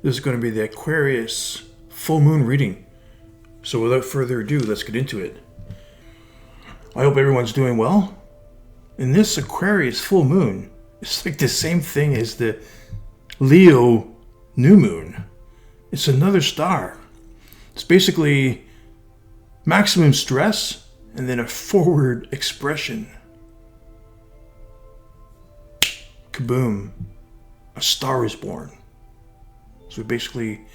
This is going to be the Aquarius full moon reading. So without further ado, let's get into it. I hope everyone's doing well. In this Aquarius full moon, it's like the same thing as the Leo new moon. It's another star. It's basically maximum stress and then a forward expression. Kaboom. A star is born. So we basically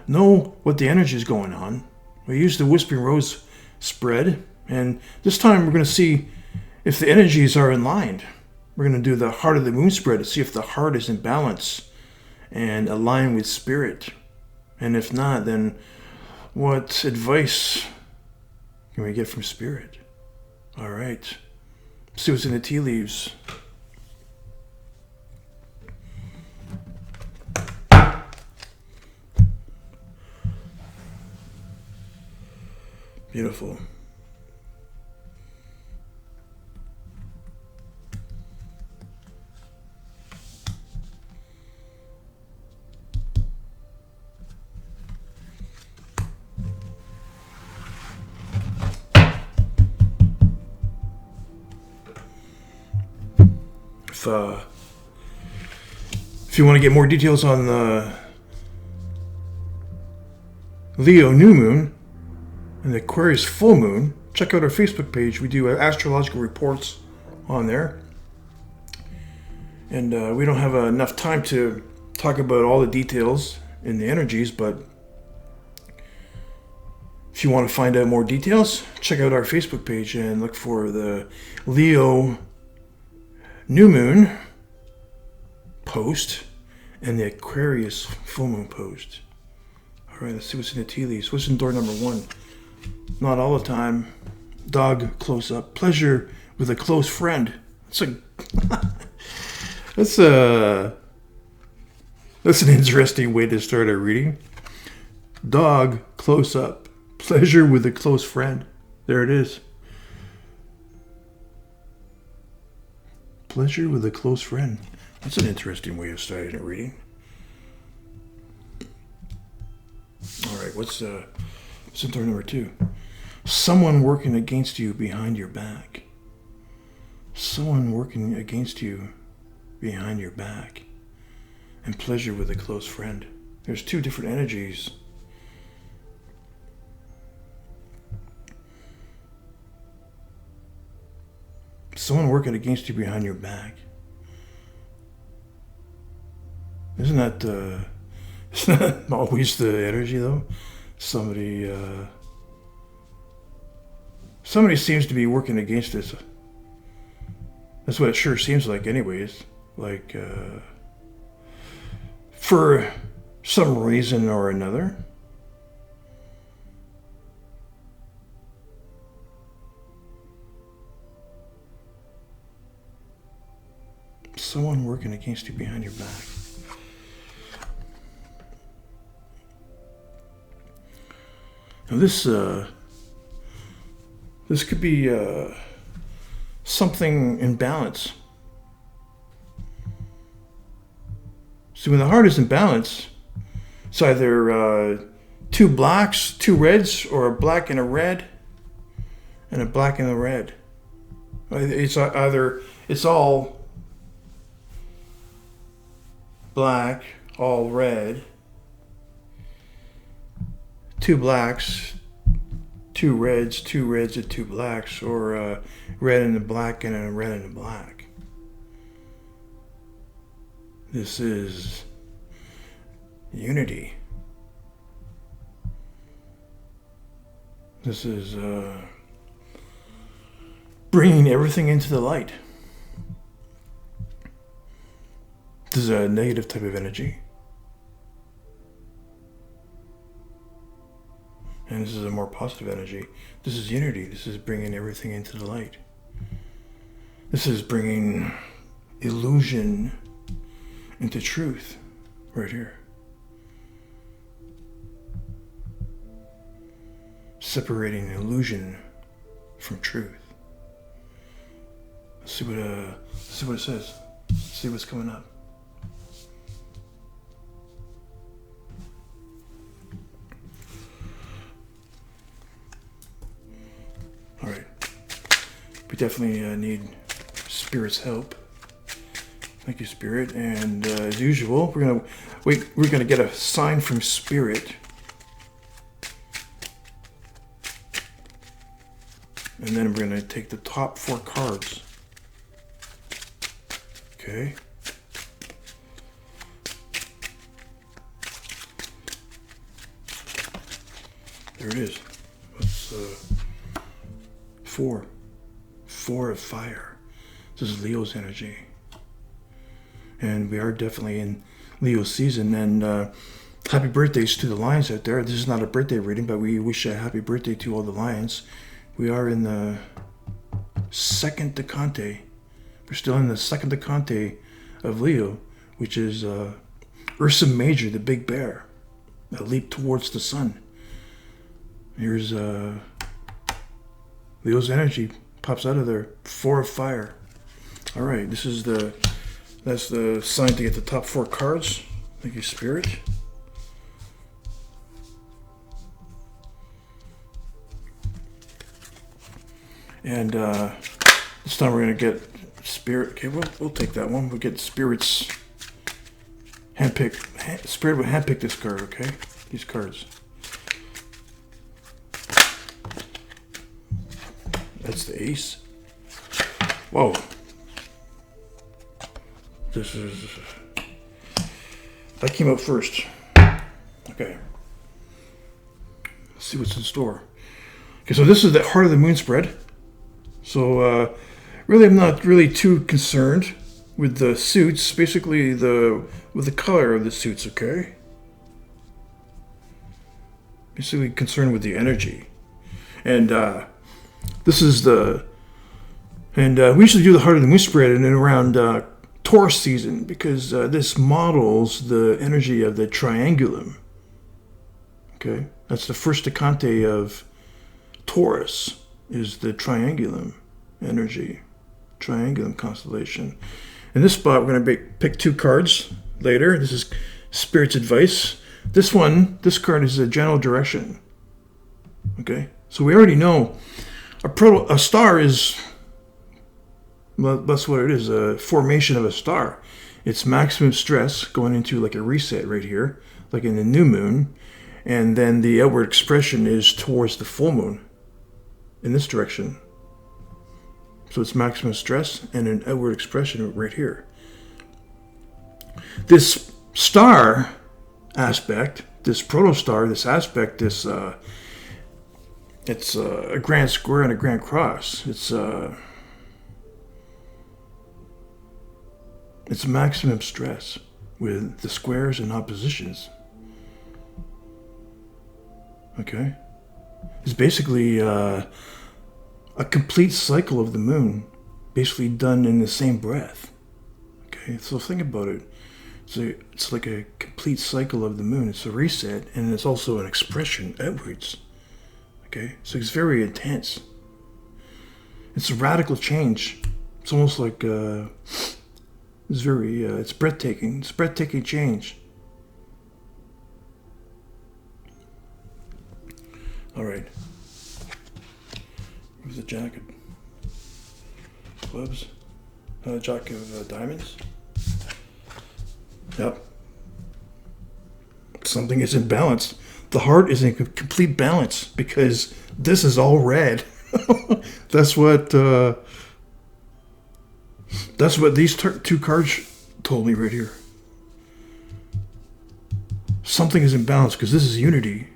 know what the energy is going on. We use the Whispering Rose spread, and this time we're going to see if the energies are in line. We're going to do the Heart of the Moon spread to see if the heart is in balance and aligned with spirit. And if not, then what advice can we get from spirit? All right. See what's in the tea leaves. Beautiful. If you want to get more details on the Leo new moon and the Aquarius full moon, check out our Facebook page. We do astrological reports on there. And we don't have enough time to talk about all the details in the energies, but if you want to find out more details, check out our Facebook page and look for the Leo new moon post and the Aquarius full moon post. All right, let's see what's in the tea leaves. What's in door number 1? Not all the time. Dog close up. Pleasure with a close friend. That's an interesting way to start a reading. Dog close up. Pleasure with a close friend. There it is. Pleasure with a close friend. That's an interesting way of starting a reading. All right, what's in door number 2? Someone working against you behind your back. Someone working against you behind your back. And pleasure with a close friend. There's 2 different energies. Someone working against you behind your back. Isn't that always the energy, though? Somebody seems to be working against us. That's what it sure seems like anyways. Like, for some reason or another. Someone working against you behind your back. Now this could be something in balance. So when the heart is in balance, it's either 2 blacks, 2 reds, or a black and a red, and a black and a red. It's either it's all black, all red, 2 blacks, 2 reds, and 2 blacks, or a red and a black and a red and a black. This is unity. This is bringing everything into the light. This is a negative type of energy. And this is a more positive energy. This is unity. This is bringing everything into the light. This is bringing illusion into truth right here. Separating illusion from truth. Let's see what it says. Let's see what's coming up. we definitely need Spirit's help. Thank you, Spirit. And as usual, we're gonna get a sign from Spirit. And then we're gonna take the top 4 cards. Okay. There it is. That's 4. 4 of fire. This is Leo's energy. And we are definitely in Leo season. And happy birthdays to the lions out there. This is not a birthday reading, but we wish a happy birthday to all the lions. We are in the second decante. We're still in the second decante of Leo, which is Ursa Major, the big bear, a leap towards the sun. Here's Leo's energy pops out of there. 4 of fire. All right, that's the sign to get the top 4 cards. Thank you, Spirit. And this time we're gonna get Spirit. Okay, we'll take that one. We'll get Spirit's handpick. Spirit will handpick this card. Okay, these cards. That's the ace. Whoa. That came out first. Okay. Let's see what's in store. Okay, so this is the Heart of the Moon spread. So really, I'm not really too concerned with the suits. Basically, with the color of the suits. Okay. Basically, concerned with the energy, and this is we usually do the Heart of the Moon spread in and around Taurus season because this models the energy of the triangulum. Okay, that's the first decante of Taurus. Is the triangulum energy, triangulum constellation. In this spot, we're going to pick 2 cards later. This is Spirit's advice. This card is a general direction. Okay, so we already know a star is, well, that's what it is, a formation of a star. It's maximum stress going into like a reset right here, like in the new moon, and then the outward expression is towards the full moon. In this direction. So it's maximum stress and an outward expression right here. This star aspect, this protostar, this aspect, it's a grand square and a grand cross. It's maximum stress with the squares and oppositions. Okay? It's basically a complete cycle of the moon, basically done in the same breath. Okay, so think about it. It's like a complete cycle of the moon. It's a reset, and it's also an expression outwards. Okay, so it's very intense. It's a radical change. It's almost like it's breathtaking. It's breathtaking change. All right. Where's the jack of clubs? Jack of diamonds? Yep. Something is in balance. The heart is in complete balance because this is all red. That's what these 2 cards told me right here. Something is in balance because this is unity.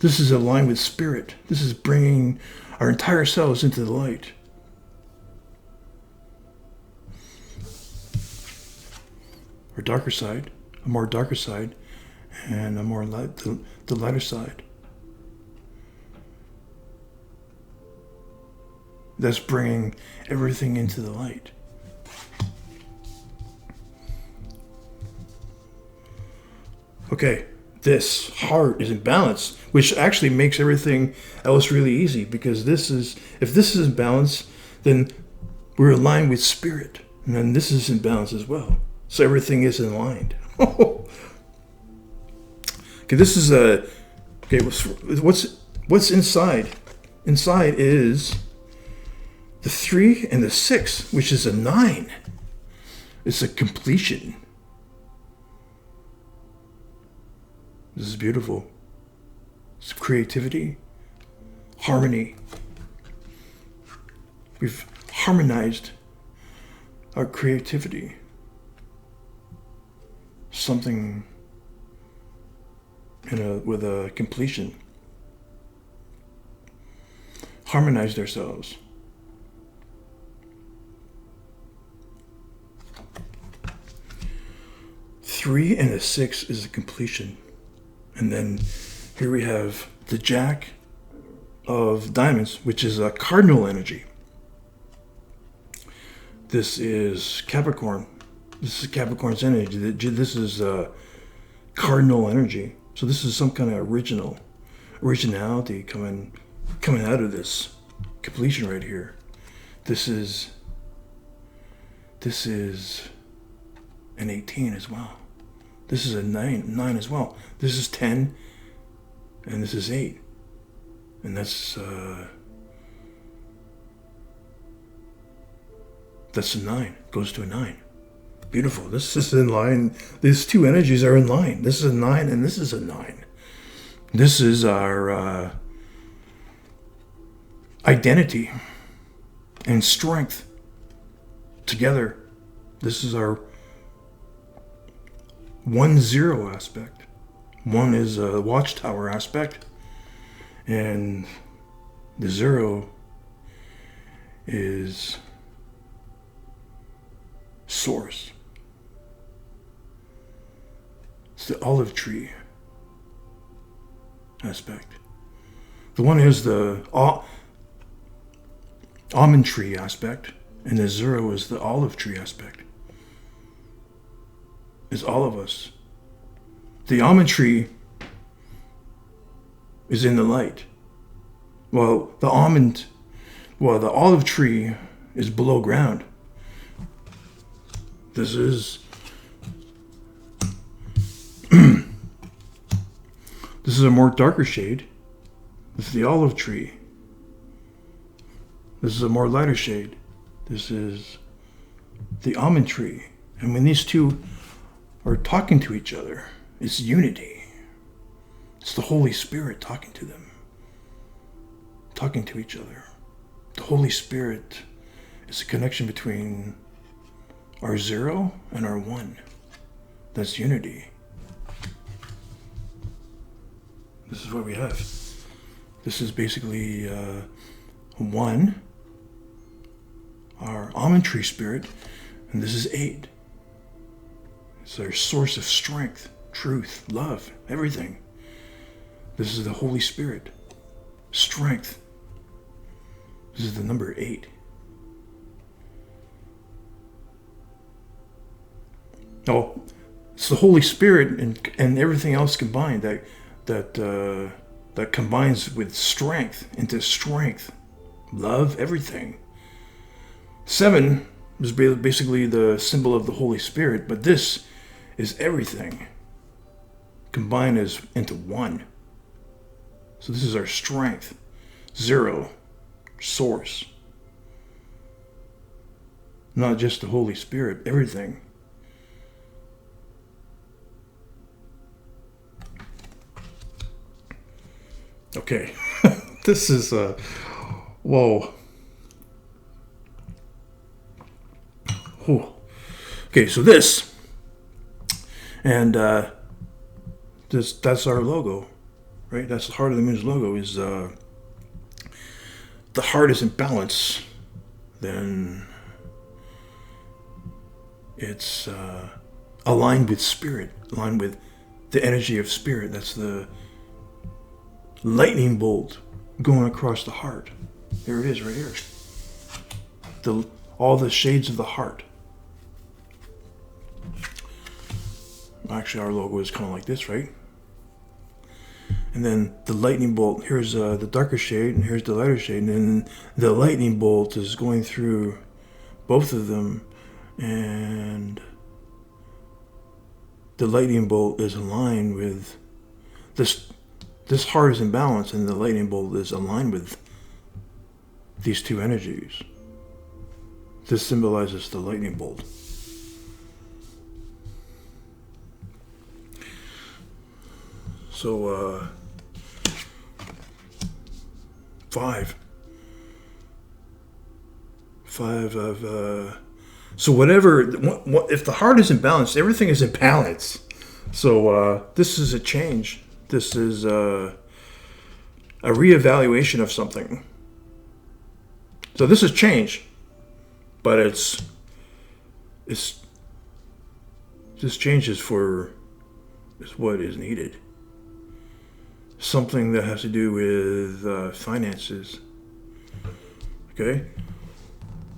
This is aligned with Spirit. This is bringing our entire selves into the light. Our darker side, a more darker side, and a more light, the lighter side. That's bringing everything into the light. Okay. This heart is in balance, which actually makes everything else really easy because if this is in balance, then we're aligned with Spirit, and then this is in balance as well. So everything is aligned. Okay, this is what's inside? Inside is The 3 and the 6, which is a 9, is a completion. This is beautiful. It's creativity, harmony. We've harmonized our creativity. Something with a completion. Harmonized ourselves. Three and a 6 is a completion. And then here we have the Jack of Diamonds, which is a cardinal energy. This is Capricorn. This is Capricorn's energy. This is cardinal energy. So this is some kind of originality coming out of this completion right here. This is an 18 as well. This is a 9 as well. This is 10, and this is 8. And that's a 9. Goes to a 9. Beautiful. This is in line. These two energies are in line. This is a 9 and this is a 9. This is our identity and strength together. This is our 1-0 aspect. 1 is a watchtower aspect, and the 0 is source. It's the olive tree aspect. The 1 is the almond tree aspect, and the 0 is the olive tree aspect. It's all of us. The almond tree is in the light. Well, the olive tree is below ground. This is this is a more darker shade. This is the olive tree. This is a more lighter shade. This is the almond tree. And when these two are talking to each other, it's unity. It's the Holy Spirit talking to them. Talking to each other. The Holy Spirit is a connection between our 0 and our 1. That's unity. This is what we have. This is basically 1, our almond tree spirit, and this is 8. It's our source of strength, truth, love, everything. This is the Holy Spirit. Strength. This is the number 8. Oh, it's the Holy Spirit and everything else combined that combines with strength into strength, love, everything. 7 is basically the symbol of the Holy Spirit, but this is everything combined into 1. So this is our strength. 0, source. Not just the Holy Spirit, everything. Okay, this is whoa. Whew. Okay, so this, and that's our logo, right? That's the Heart of the Moon's logo. Is the heart is in balance, then it's aligned with spirit, aligned with the energy of spirit. That's the lightning bolt going across the heart. Here it is, right here. All the shades of the heart. Actually, our logo is kind of like this, right? And then the lightning bolt, here's the darker shade, and here's the lighter shade, and then the lightning bolt is going through both of them, and the lightning bolt is aligned with this heart is in balance, and the lightning bolt is aligned with these two energies. This symbolizes the lightning bolt. So, 5 of, so whatever, if the heart is in balance, everything is in balance. So this is a change. This is a reevaluation of something. So this is change, but it's this change is what is needed. Something that has to do with finances. Okay?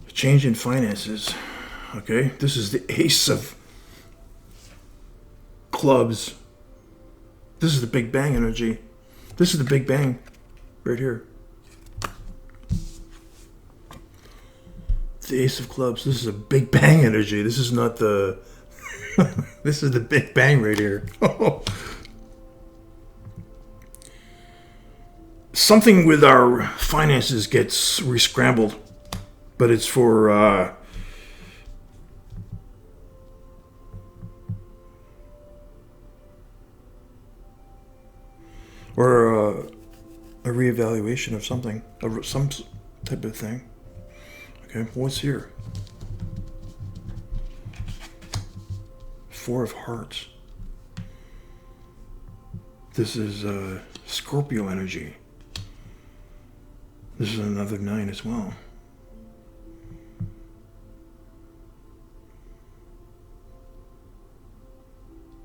A change in finances. Okay? This is the Ace of Clubs. This is the Big Bang energy. This is the Big Bang right here. The Ace of Clubs. This is a Big Bang energy. This is not the... This is the Big Bang right here. Something with our finances gets re-scrambled, but it's for or a reevaluation of something, some type of thing. Okay, what's here? 4 of Hearts. This is Scorpio energy. This is another 9 as well.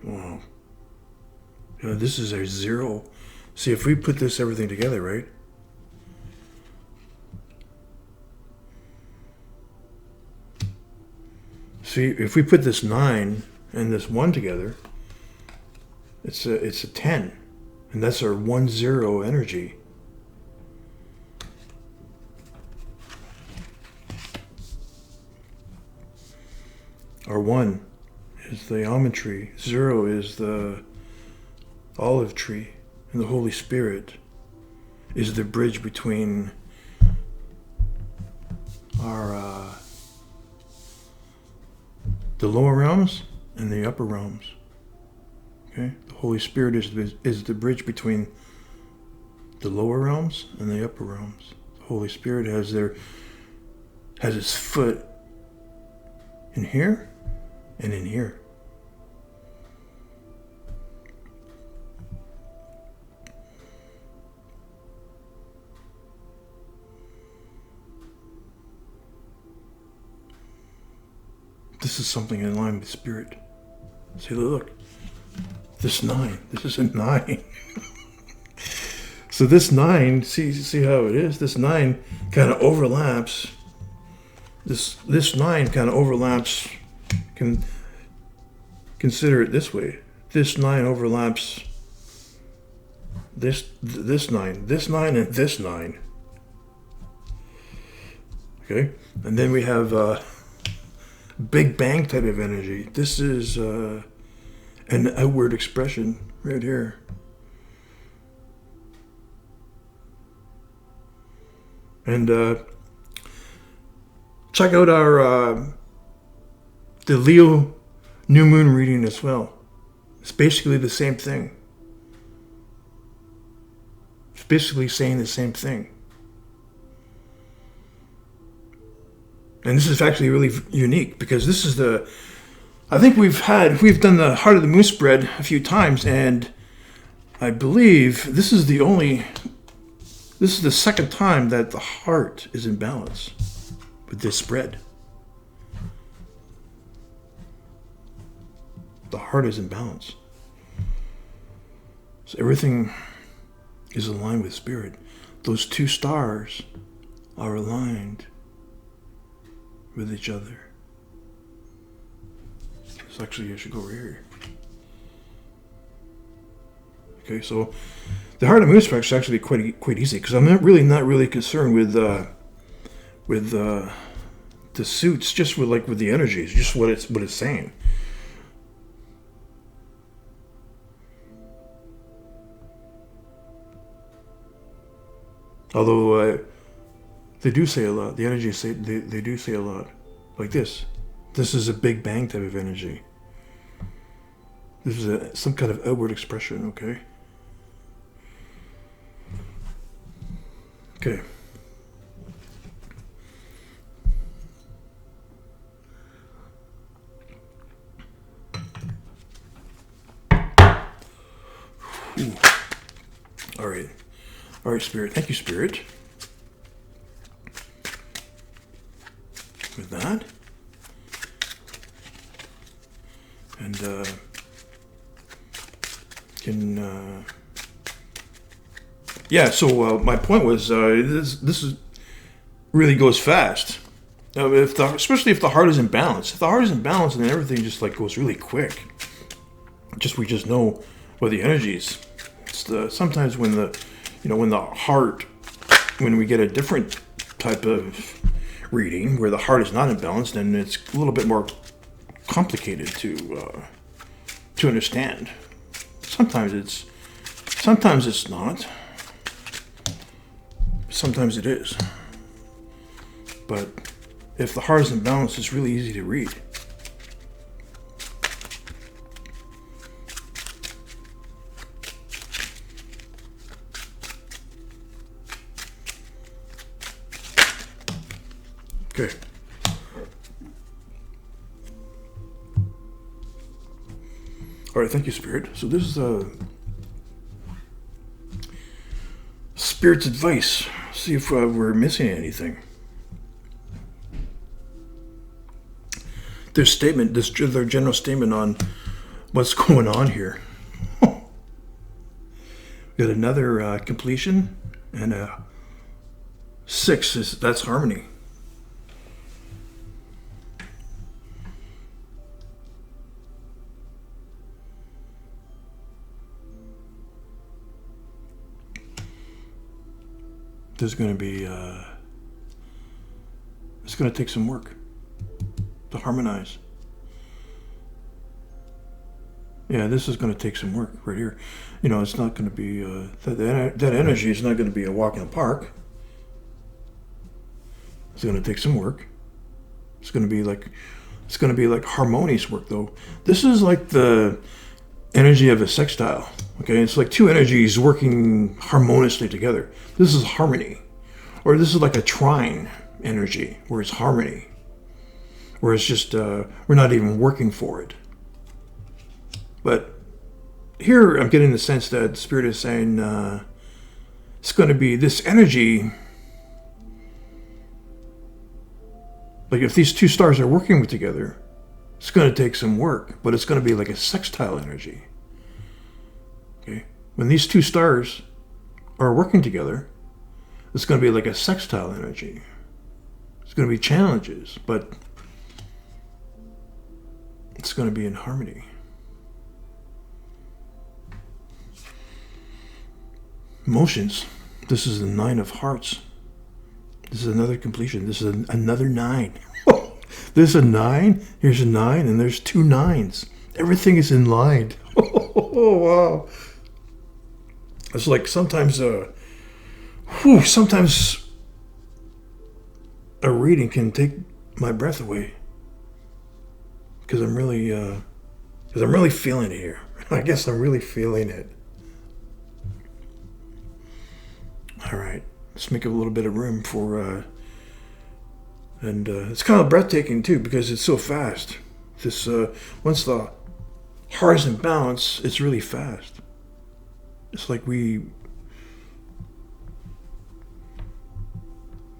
Wow. Yeah, this is a 0. See, if we put everything together, right? See, if we put this 9 and this 1 together, it's a 10. And that's our 1-0 energy. Our 1 is the almond tree. 0 is the olive tree. And the Holy Spirit is the bridge between our the lower realms and the upper realms. Okay? The Holy Spirit is the bridge between the lower realms and the upper realms. The Holy Spirit has its foot in here and in here. This is something in line with Spirit. See, look. This 9. This is a 9. So this 9, see how it is? This 9 kind of overlaps. This 9 kind of overlaps. Can consider it this way. This 9 overlaps this 9, this 9, and this 9. Okay? And then we have Big Bang type of energy. This is an outward expression right here. And check out our the Leo new moon reading as well. It's basically the same thing. It's basically saying the same thing. And this is actually really unique because this is I think we've done the Heart of the Moon spread a few times, and I believe this is the second time that the heart is in balance with this spread. The heart is in balance. So everything is aligned with Spirit. Those 2 stars are aligned with each other. So actually, I should go over here. Okay, so the Heart of the Moon spread is actually quite easy because I'm not really concerned with the suits, just with the energies, just what it's saying. Although they do say a lot. The energies say they do say a lot. like this. This is a Big Bang type of energy. This is some kind of outward expression, okay? Okay. Ooh. All right. All right, Spirit. Thank you, Spirit. With that. And yeah, so my point was this is really goes fast. Especially if the heart is in balance. If the heart is in balance, then everything just like goes really quick. We just know what the energy is. Sometimes when we get a different type of reading where the heart is not in balance, then it's a little bit more complicated to understand. Sometimes it's not. Sometimes it is. But if the heart is in balance, it's really easy to read. Okay. All right, thank you, Spirit. So this is Spirit's advice. See if we're missing anything. Their general statement on what's going on here. We got another completion and a 6. That's harmony. There's going to be, it's going to take some work to harmonize. Yeah, this is going to take some work right here. It's not going to be, that energy is not going to be a walk in the park. It's going to take some work. It's going to be like harmonious work, though. This is like the energy of a sextile. Okay, it's like two energies working harmoniously together. This is harmony. Or this is like a trine energy, where it's harmony. Where it's just, we're not even working for it. But here I'm getting the sense that the Spirit is saying it's going to be this energy. Like if these two stars are working together, it's going to take some work, but it's going to be like a sextile energy. Okay? When these two stars are working together, it's going to be like a sextile energy. It's going to be challenges, but it's going to be in harmony. Emotions. This is the 9 of hearts. This is another completion. This is another 9. There's a 9, here's a 9, and there's 2 9s. Everything is in line. Oh, wow. It's like sometimes sometimes a reading can take my breath away. Because I'm really feeling it here. I guess I'm really feeling it. All right, let's make a little bit of room for, and it's kind of breathtaking too because it's so fast. This once the heart is in balance, it's really fast. It's like we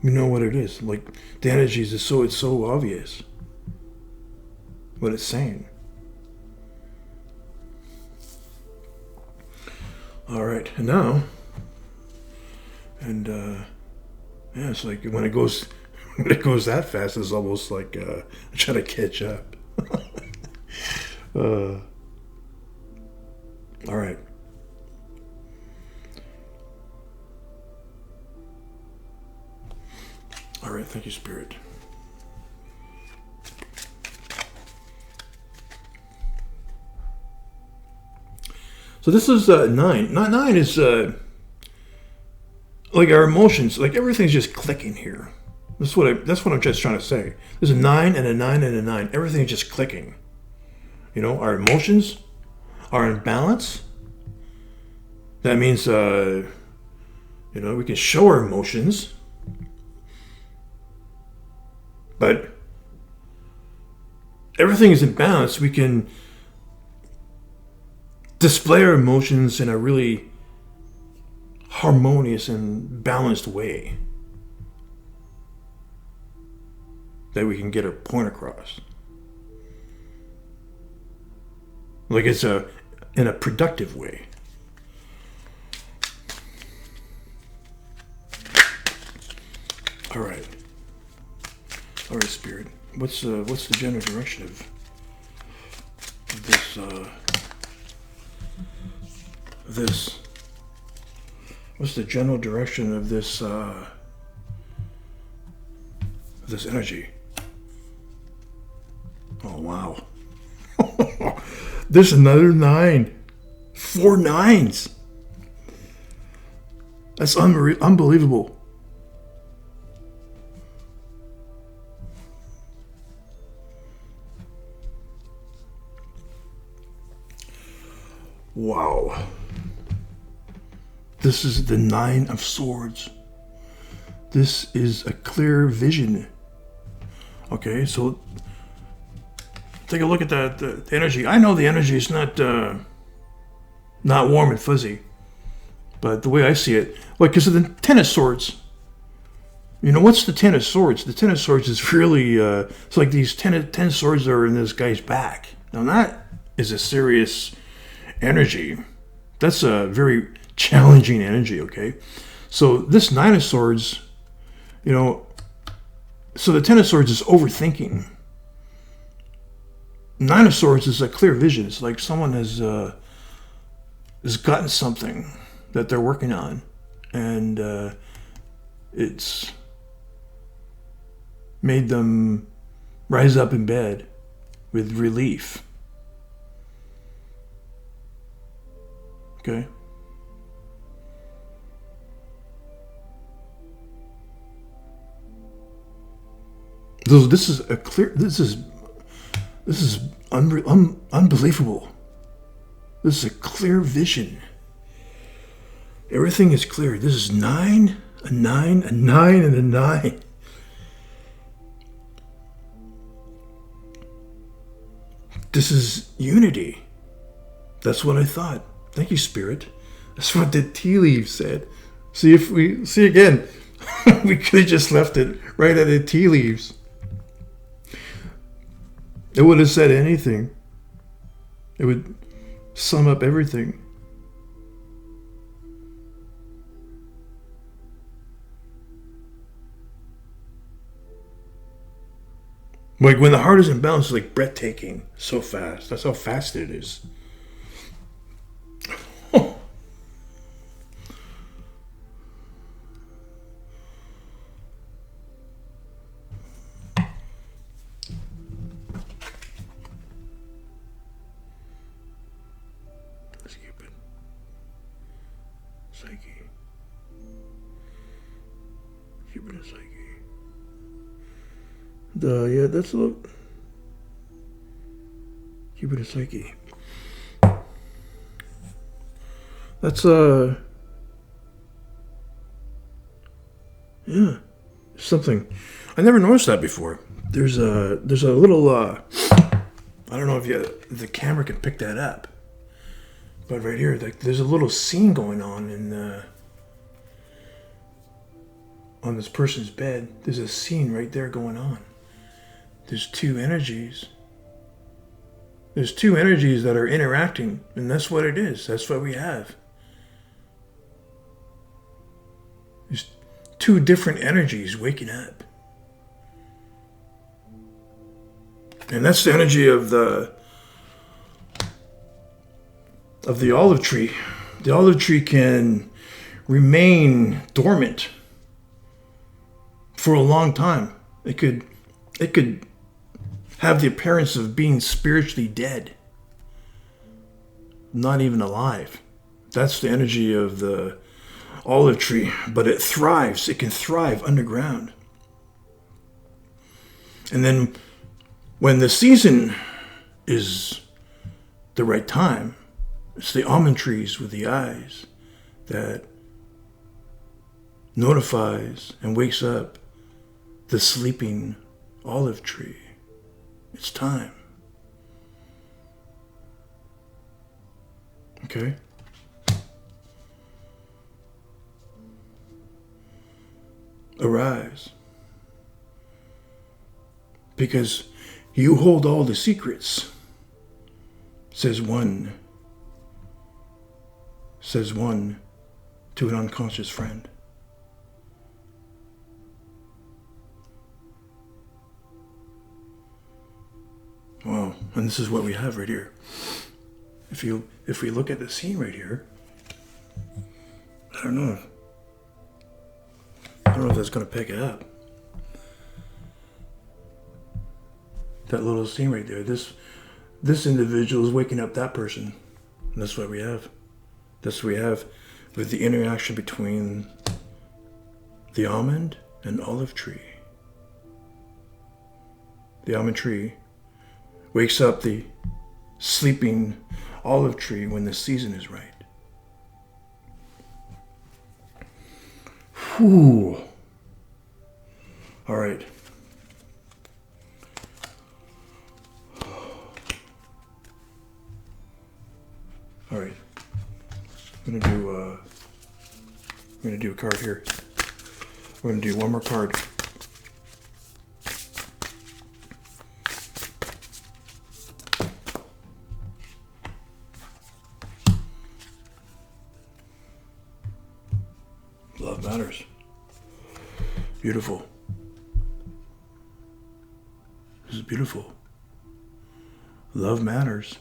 know what it is. Like the energies it's so obvious what it's saying. All right, and now. And yeah, it's like when it goes that fast, it's almost like I'm trying to catch up. All right. All right, thank you, Spirit. So this is 9. 9 is like our emotions, like everything's just clicking here. That's what I'm just trying to say. There's a 9 and a 9 and a 9. Everything's just clicking. You know, our emotions are in balance. That means, you know, we can show our emotions, but everything is in balance. We can display our emotions in a really harmonious and balanced way that we can get our point across. Like it's in a productive way. All right, Spirit. What's the general direction of this? What's the general direction of this energy? Oh wow! There's another 9, 4 9s. That's unbelievable. Wow. This is the 9 of Swords. This is a clear vision. Okay, so take a look at the energy. I know the energy is not warm and fuzzy, but the way I see it, like, because of the 10 of Swords. You know, what's the 10 of Swords? The 10 of Swords is really, it's like these 10 swords are in this guy's back. Now that is a serious energy. That's a very challenging energy, okay? So this 9 of Swords, you know, so the 10 of Swords is overthinking. 9 of Swords is a clear vision. It's like someone has gotten something that they're working on, and it's made them rise up in bed with relief. Okay. This is a clear. This is unbelievable. This is a clear vision. Everything is clear. This is 9, a 9, a 9, and a 9. This is unity. That's what I thought. Thank you, Spirit. That's what the tea leaves said. See again. We could have just left it right at the tea leaves. It would have said anything. It would sum up everything. Like when the heart is in balance, it's like breathtaking. So fast. That's how fast it is. Yeah, that's a look. Cupid and Psyche. That's yeah, something. I never noticed that before. There's a little I don't know if the camera can pick that up, but right here, like, there's a little scene going on on this person's bed. There's a scene right there going on. There's two energies. There's two energies that are interacting, and that's what it is. That's what we have. There's two different energies waking up. And that's the energy of the olive tree. The olive tree can remain dormant for a long time. It could have the appearance of being spiritually dead, not even alive. That's the energy of the olive tree, but it thrives. It can thrive underground. And then when the season is the right time, it's the almond trees with the eyes that notifies and wakes up the sleeping olive tree. It's time. Okay? Arise. Because you hold all the secrets, says one to an unconscious friend. Wow, and this is what we have right here. If we look at the scene right here, I don't know if that's gonna pick it up. That little scene right there. This individual is waking up that person. And that's what we have. That's what we have with the interaction between the almond and olive tree. The almond tree wakes up the sleeping olive tree when the season is right. Whew. All right. All right. I'm gonna do a card here. We're gonna do one more card. Love matters. Beautiful. This is beautiful. Love matters.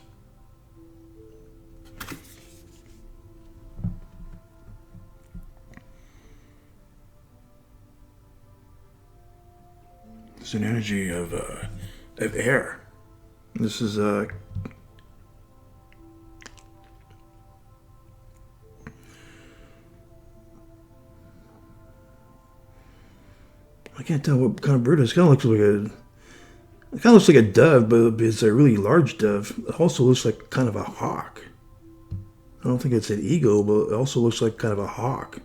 It's an energy of air. This is I can't tell what kind of bird it is. It kind of looks like a dove, but it's a really large dove. It also looks like kind of a hawk. I don't think it's an eagle, but it also looks like kind of a hawk.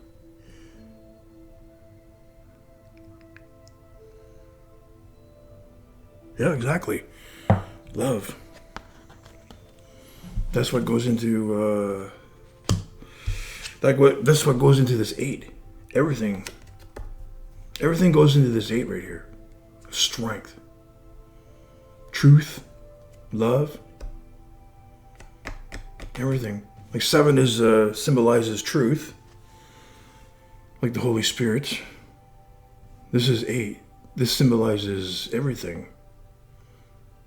Yeah, exactly. Love. That's what goes into that's what goes into this 8. Everything goes into this 8 right here. Strength. Truth. Love. Everything. Like 7 is symbolizes truth. Like the Holy Spirit. This is 8. This symbolizes everything.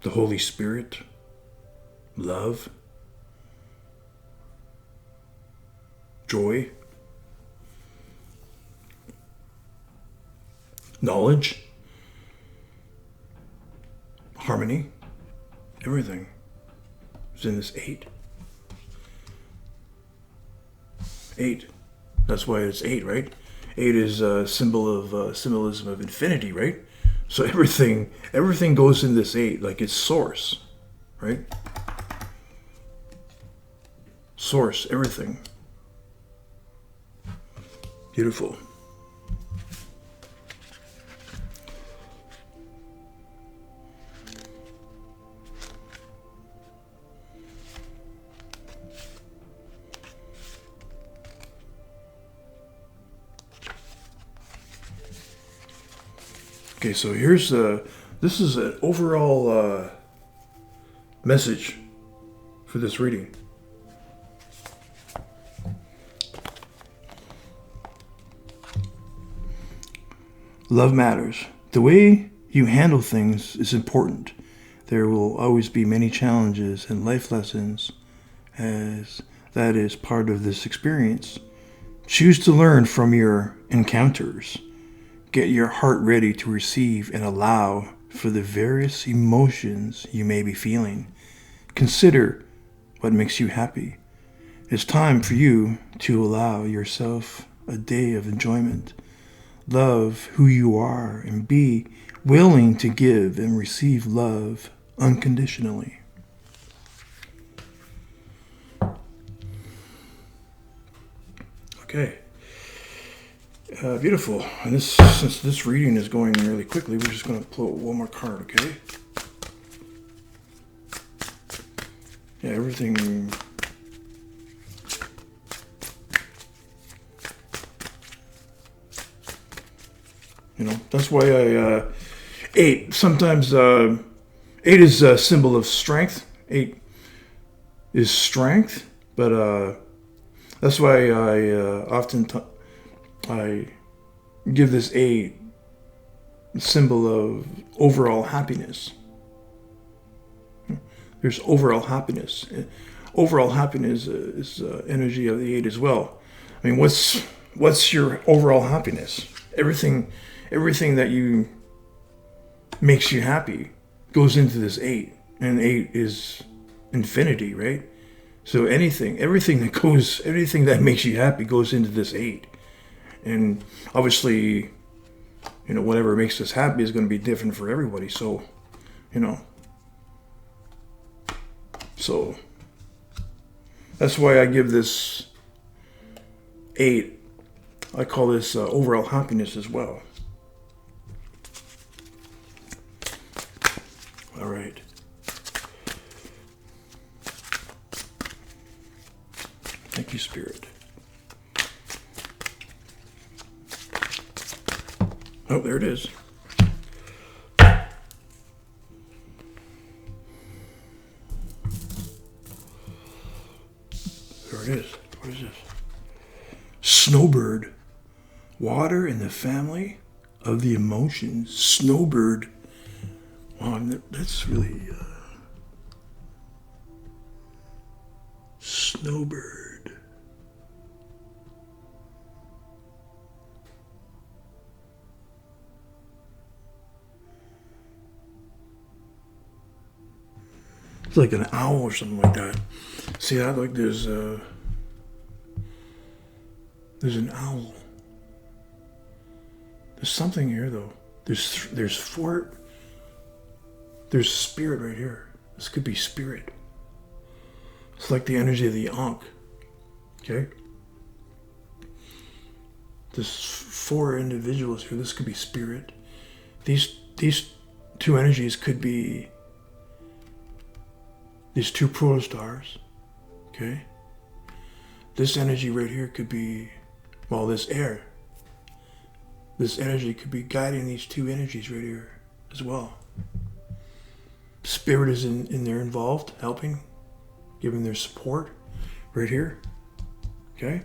The Holy Spirit, love, joy, knowledge, harmony, everything is in this 8. 8. That's why it's 8, right? 8 is a symbolism of infinity, right? So everything goes in this 8, like it's source, right? Source, everything. Beautiful. Okay, so this is an overall message for this reading. Love matters. The way you handle things is important. There will always be many challenges and life lessons, as that is part of this experience. Choose to learn from your encounters. Get your heart ready to receive and allow for the various emotions you may be feeling. Consider what makes you happy. It's time for you to allow yourself a day of enjoyment. Love who you are and be willing to give and receive love unconditionally. Okay. Beautiful. And since this reading is going really quickly, we're just going to pull one more card, okay? Yeah, everything. You know, that's why I 8. Sometimes 8 is a symbol of strength. 8 is strength, but that's why I often I give this a symbol of overall happiness. There's overall happiness. Overall happiness is energy of the 8 as well. I mean, what's your overall happiness? Everything that you makes you happy goes into this 8, and 8 is infinity, right? So everything that makes you happy goes into this 8. And obviously, you know, whatever makes us happy is going to be different for everybody. So, you know, so that's why I give this 8. I call this overall happiness as well. All right. Thank you, Spirit. Oh, there it is. There it is. What is this? Snowbird. Water in the family of the emotions. Snowbird. Wow, that's really... Snowbird. It's like an owl or something like that. See that? Like there's an owl. There's something here though. There's 4. There's spirit right here. This could be spirit. It's like the energy of the Ankh. Okay? There's 4 individuals here. This could be spirit. These 2 energies could be these 2 protostars. Okay? This energy right here could be, well, this air. This energy could be guiding these 2 energies right here as well. Spirit is in there involved, helping, giving their support right here. Okay?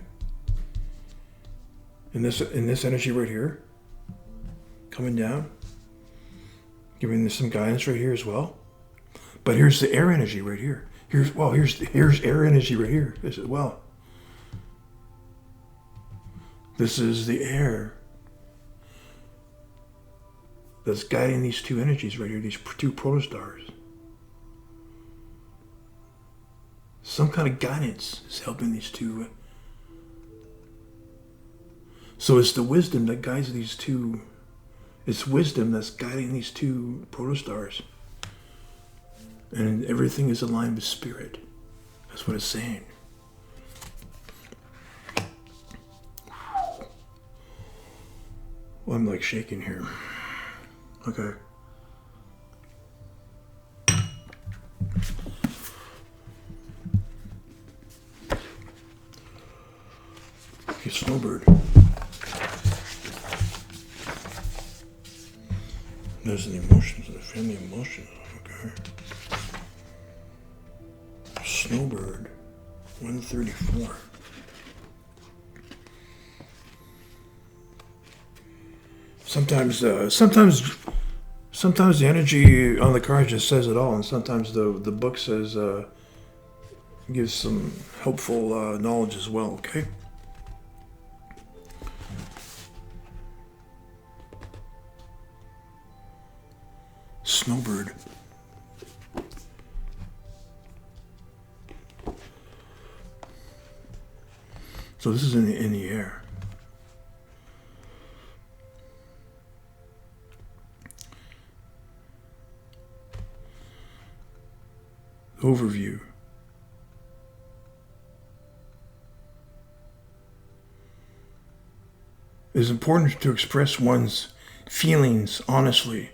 In this energy right here, coming down, giving this some guidance right here as well. But here's the air energy right here. Here's air energy right here as well. This is the air that's guiding these 2 energies right here, these 2 protostars. Some kind of guidance is helping these 2. So it's the wisdom that guides these 2. It's wisdom that's guiding these 2 protostars. And everything is aligned with spirit. That's what it's saying. Well, I'm like shaking here. Okay. Okay, Snowbird. There's the emotions, the family emotions. Okay. Snowbird, 134. Sometimes the energy on the card just says it all, and sometimes the book says gives some helpful knowledge as well. Okay. Snowbird. So this is in the air. overview. It is important to express one's feelings honestly,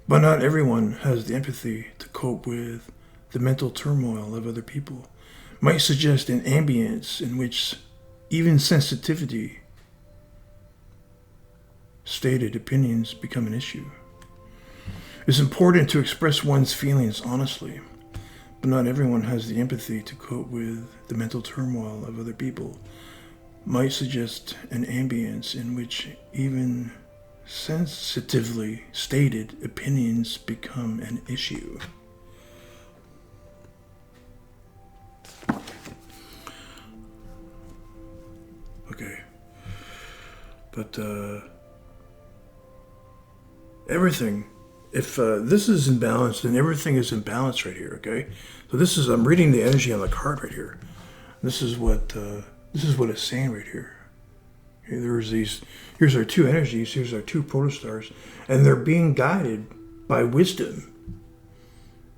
but not everyone has the empathy to cope with the mental turmoil of other people. Might suggest an ambience in which even sensitivity, stated opinions become an issue. It's important to express one's feelings honestly, but not everyone has the empathy to cope with the mental turmoil of other people. Might suggest an ambience in which even sensitively stated opinions become an issue. Okay. But everything, if this is in balance, then everything is in balance right here, okay? So this is, I'm reading the energy on the card right here. This is what it's saying right here. Okay, here's our two energies, here's our two protostars, and they're being guided by wisdom.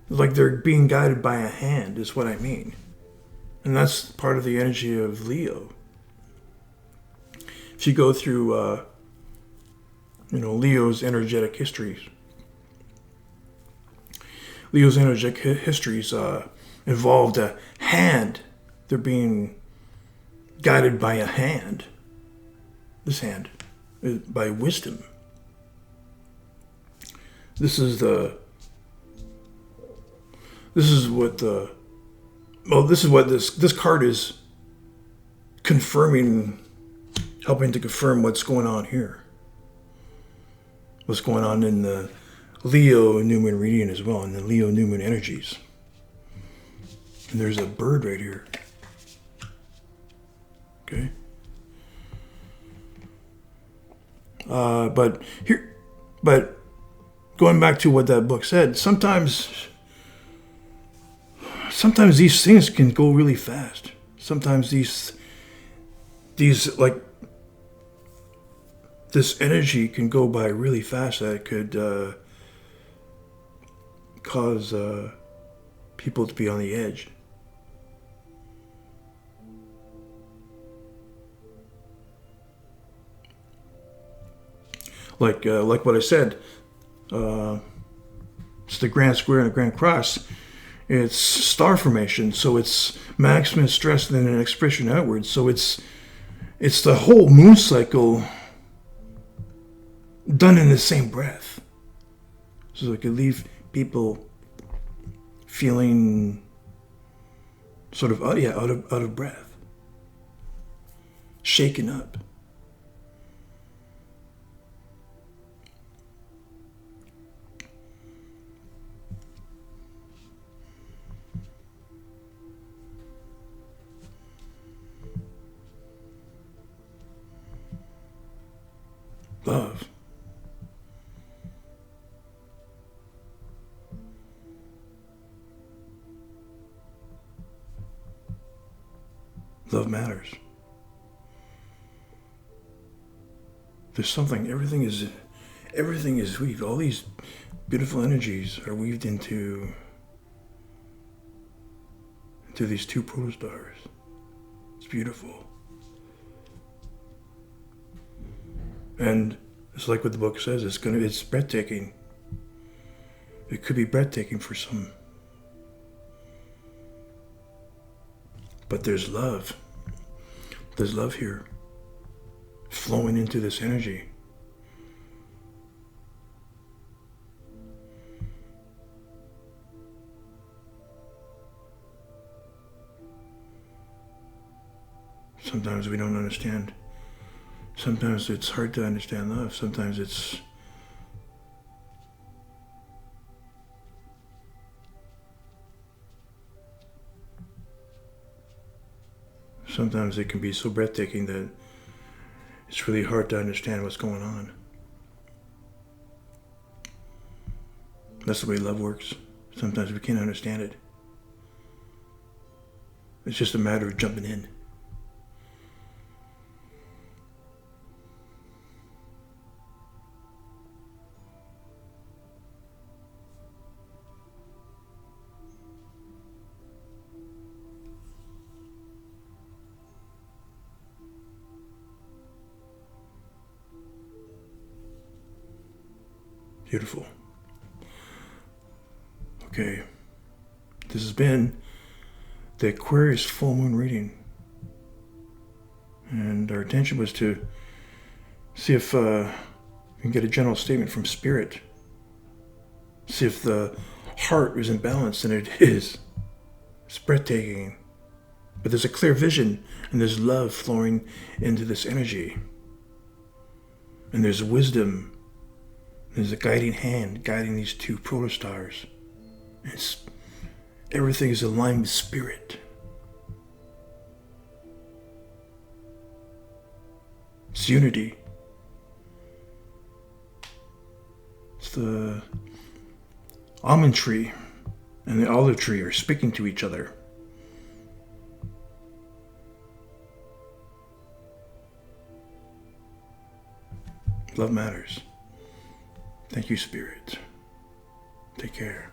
Like they're being guided by a hand, is what I mean. And that's part of the energy of Leo. If you go through, Leo's energetic histories, involved a hand. They're being guided by a hand. This hand, by wisdom. This is what this card is confirming, helping to confirm what's going on here. What's going on in the Leo new moon reading as well, in the Leo new moon energies. And there's a bird right here. Okay. But going back to what that book said, sometimes these things can go really fast. Sometimes these like this energy can go by really fast. That it could cause people to be on the edge. Like what I said, it's the grand square and the grand cross. It's star formation, so it's maximum stress and then an expression outwards. So it's the whole moon cycle done in the same breath. So it could leave people feeling sort of out of breath, shaken up. Love. Love matters. There's something, everything is weaved. All these beautiful energies are weaved into these two protostars. It's beautiful. And it's like what the book says, it's breathtaking. It could be breathtaking for some. But there's love. There's love here, flowing into this energy. Sometimes we don't understand. Sometimes it's hard to understand love. Sometimes it can be so breathtaking that it's really hard to understand what's going on. That's the way love works. Sometimes we can't understand it. It's just a matter of jumping in. Beautiful. Okay. This has been the Aquarius full moon reading. And our intention was to see if we can get a general statement from Spirit. See if the heart was in balance, and it is. It's breathtaking. But there's a clear vision, and there's love flowing into this energy. And there's wisdom. There's a guiding hand guiding these two protostars. Everything is aligned with Spirit. It's unity. It's the almond tree and the olive tree are speaking to each other. Love matters. Thank you, Spirit. Take care.